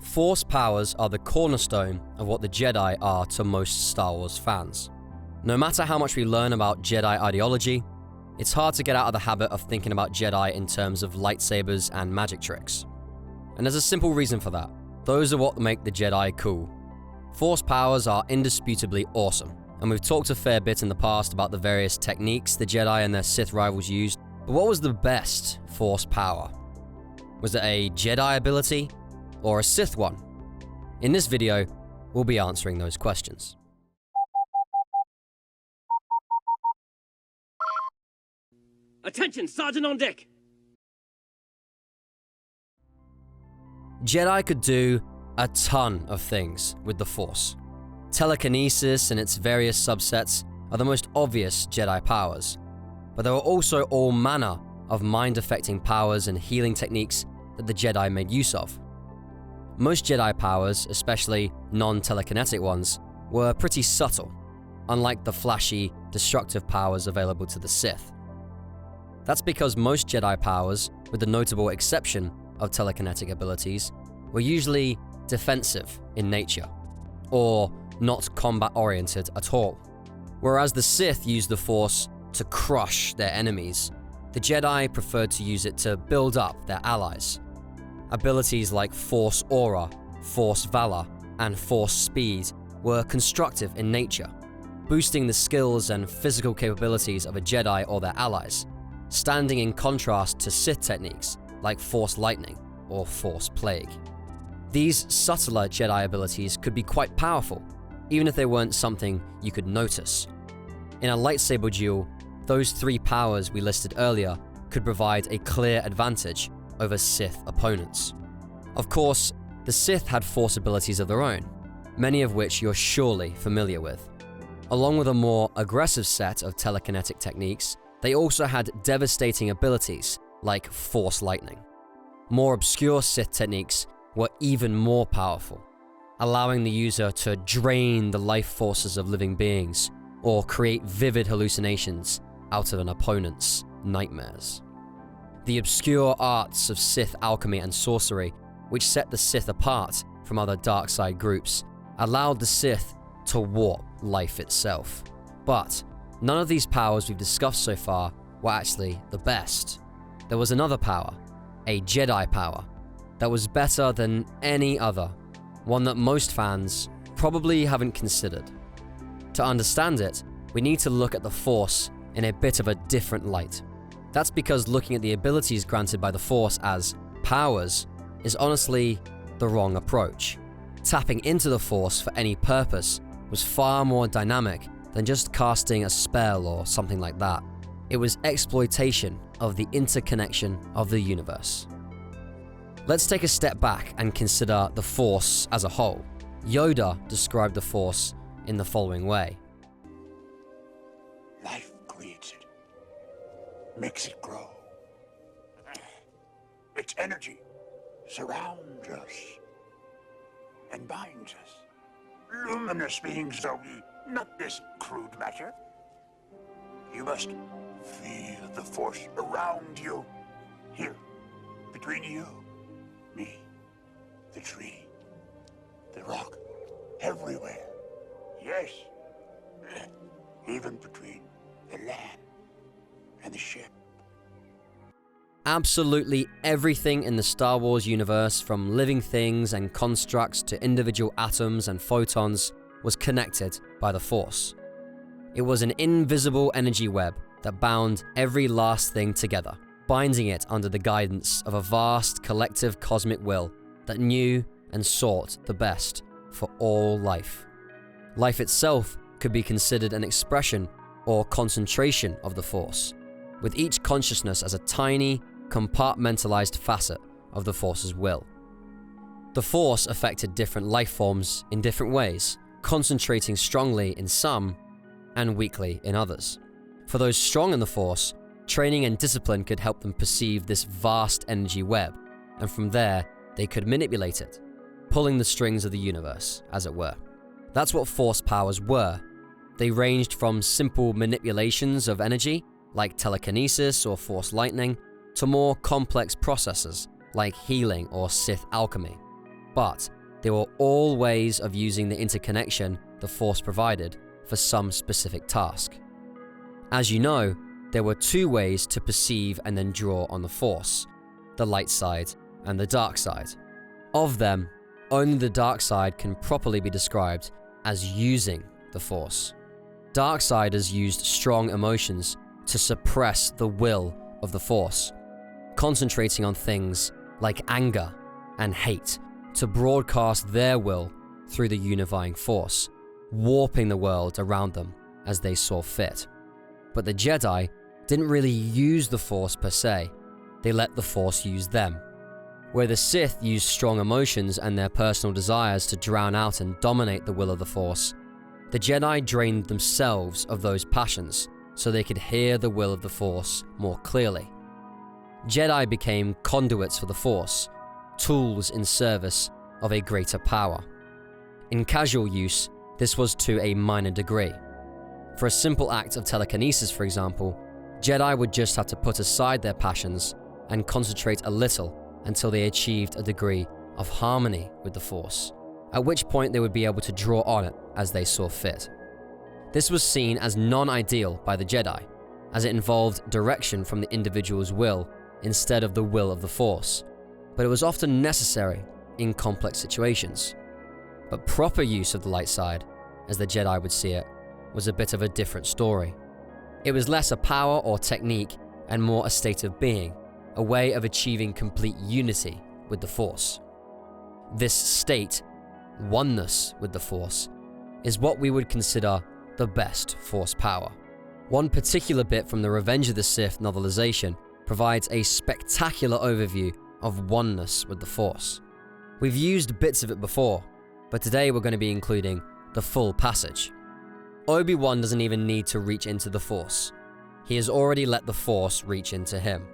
Force powers are the cornerstone of what the Jedi are to most Star Wars fans. No matter how much we learn about Jedi ideology, it's hard to get out of the habit of thinking about Jedi in terms of lightsabers and magic tricks. And there's a simple reason for that. Those are what make the Jedi cool. Force powers are indisputably awesome, and we've talked a fair bit in the past about the various techniques the Jedi and their Sith rivals used, but what was the best Force power? Was it a Jedi ability or a Sith one? In this video, we'll be answering those questions. Attention, Sergeant on deck! Jedi could do a ton of things with the Force. Telekinesis and its various subsets are the most obvious Jedi powers, but there were also all manner of mind-affecting powers and healing techniques that the Jedi made use of. Most Jedi powers, especially non-telekinetic ones, were pretty subtle, unlike the flashy, destructive powers available to the Sith. That's because most Jedi powers, with the notable exception of telekinetic abilities, were usually defensive in nature, or not combat-oriented at all. Whereas the Sith used the Force to crush their enemies, the Jedi preferred to use it to build up their allies. Abilities like Force Aura, Force Valor, and Force Speed were constructive in nature, boosting the skills and physical capabilities of a Jedi or their allies, standing in contrast to Sith techniques like Force Lightning or Force Plague. These subtler Jedi abilities could be quite powerful, even if they weren't something you could notice. In a lightsaber duel, those three powers we listed earlier could provide a clear advantage over Sith opponents. Of course, the Sith had Force abilities of their own, many of which you're surely familiar with. Along with a more aggressive set of telekinetic techniques, they also had devastating abilities like Force Lightning. More obscure Sith techniques were even more powerful, allowing the user to drain the life forces of living beings or create vivid hallucinations out of an opponent's nightmares. The obscure arts of Sith alchemy and sorcery, which set the Sith apart from other dark side groups, allowed the Sith to warp life itself. But none of these powers we've discussed so far were actually the best. There was another power, a Jedi power, that was better than any other, one that most fans probably haven't considered. To understand it, we need to look at the Force in a bit of a different light. That's because looking at the abilities granted by the Force as powers is honestly the wrong approach. Tapping into the Force for any purpose was far more dynamic than just casting a spell or something like that. It was exploitation of the interconnection of the universe. Let's take a step back and consider the Force as a whole. Yoda described the Force in the following way. Life creates it, makes it grow. Its energy surrounds us and binds us. Luminous beings are we, not this crude matter. You must feel the Force around you, here, between you, me, the tree, the rock, everywhere. Yes, even between the land and the ship. Absolutely everything in the Star Wars universe, from living things and constructs to individual atoms and photons, was connected by the Force. It was an invisible energy web that bound every last thing together, binding it under the guidance of a vast collective cosmic will that knew and sought the best for all life. Life itself could be considered an expression or concentration of the Force, with each consciousness as a tiny, compartmentalized facet of the Force's will. The Force affected different life forms in different ways, concentrating strongly in some and weakly in others. For those strong in the Force, training and discipline could help them perceive this vast energy web, and from there, they could manipulate it, pulling the strings of the universe, as it were. That's what Force powers were. They ranged from simple manipulations of energy, like telekinesis or Force Lightning, to more complex processes, like healing or Sith alchemy. but they were all ways of using the interconnection the Force provided for some specific task. As you know, there were two ways to perceive and then draw on the Force: the light side and the dark side. Of them, only the dark side can properly be described as using the Force. Darksiders used strong emotions to suppress the will of the Force, concentrating on things like anger and hate to broadcast their will through the unifying Force, warping the world around them as they saw fit. But the Jedi didn't really use the Force per se, they let the Force use them. Where the Sith used strong emotions and their personal desires to drown out and dominate the will of the Force, the Jedi drained themselves of those passions so they could hear the will of the Force more clearly. Jedi became conduits for the Force, tools in service of a greater power. In casual use, this was to a minor degree. For a simple act of telekinesis, for example, Jedi would just have to put aside their passions and concentrate a little until they achieved a degree of harmony with the Force, at which point they would be able to draw on it as they saw fit. This was seen as non-ideal by the Jedi, as it involved direction from the individual's will instead of the will of the Force, but it was often necessary in complex situations. But proper use of the light side, as the Jedi would see it, was a bit of a different story. It was less a power or technique and more a state of being, a way of achieving complete unity with the Force. This state, oneness with the Force, is what we would consider the best Force power. One particular bit from the Revenge of the Sith novelization provides a spectacular overview of oneness with the Force. We've used bits of it before, but today we're going to be including the full passage. Obi-Wan doesn't even need to reach into the Force. He has already let the Force reach into him.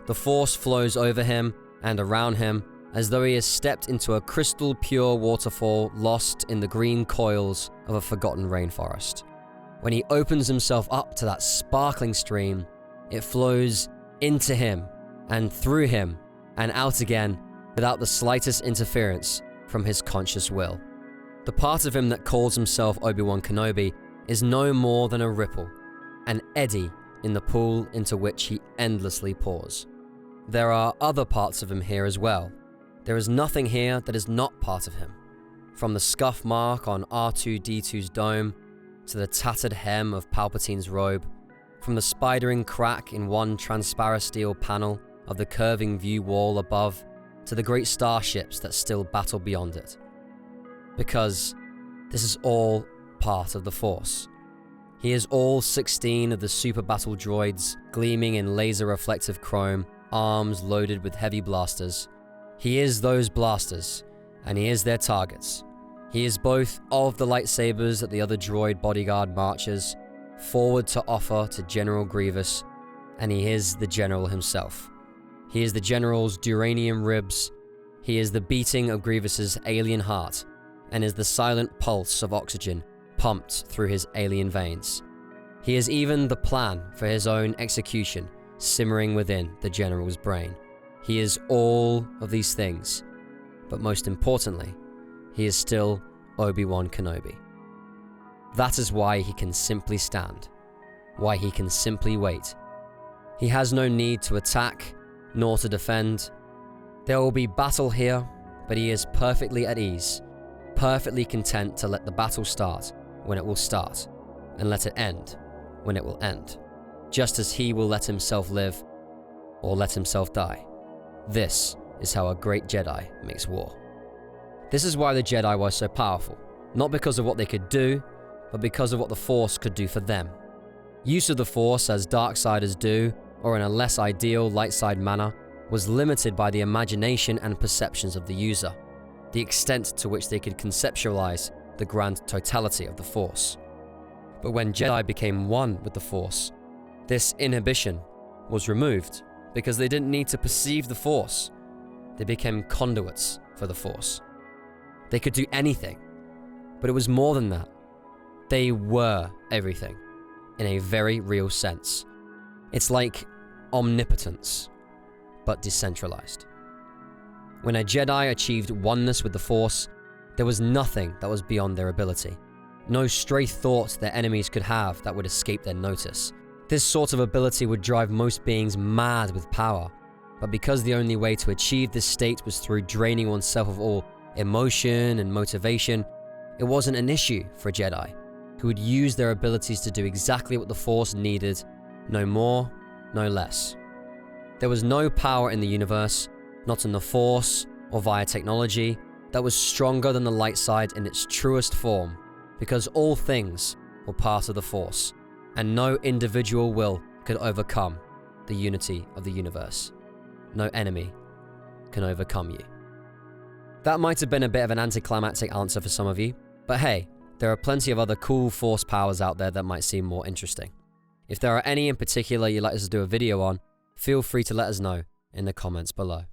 The Force flows over him and around him as though he has stepped into a crystal pure waterfall lost in the green coils of a forgotten rainforest. When he opens himself up to that sparkling stream, it flows into him and through him and out again without the slightest interference from his conscious will. The part of him that calls himself Obi-Wan Kenobi is no more than a ripple, an eddy in the pool into which he endlessly pours. There are other parts of him here as well. There is nothing here that is not part of him. From the scuff mark on R2-D2's dome, to the tattered hem of Palpatine's robe, from the spidering crack in one transparent steel panel of the curving view wall above, to the great starships that still battle beyond it. Because this is all part of the Force. He is all 16 of the super battle droids, gleaming in laser-reflective chrome, arms loaded with heavy blasters. He is those blasters, and he is their targets. He is both of the lightsabers that the other droid bodyguard marches forward to offer to General Grievous, and he is the General himself. He is the General's duranium ribs. He is the beating of Grievous's alien heart, and is the silent pulse of oxygen pumped through his alien veins. He is even the plan for his own execution simmering within the General's brain. He is all of these things, but most importantly, he is still Obi-Wan Kenobi. That is why he can simply stand, why he can simply wait. He has no need to attack, nor to defend. There will be battle here, but he is perfectly at ease, perfectly content to let the battle start when it will start, and let it end when it will end, just as he will let himself live or let himself die. This is how a great Jedi makes war. This is why the Jedi were so powerful, not because of what they could do, but because of what the Force could do for them. Use of the Force as Darksiders do, or in a less ideal light side manner, was limited by the imagination and perceptions of the user, the extent to which they could conceptualize the grand totality of the Force. But when Jedi became one with the Force, this inhibition was removed because they didn't need to perceive the Force. They became conduits for the Force. They could do anything, but it was more than that. They were everything, in a very real sense. It's like omnipotence, but decentralized. When a Jedi achieved oneness with the Force, there was nothing that was beyond their ability. No stray thought their enemies could have that would escape their notice. This sort of ability would drive most beings mad with power, but because the only way to achieve this state was through draining oneself of all emotion and motivation, it wasn't an issue for a Jedi, who would use their abilities to do exactly what the Force needed, no more, no less. There was no power in the universe, not in the Force or via technology, that was stronger than the light side in its truest form, because all things were part of the Force, and no individual will could overcome the unity of the universe. No enemy can overcome you. That might have been a bit of an anticlimactic answer for some of you, but hey, there are plenty of other cool Force powers out there that might seem more interesting. If there are any in particular you'd like us to do a video on, feel free to let us know in the comments below.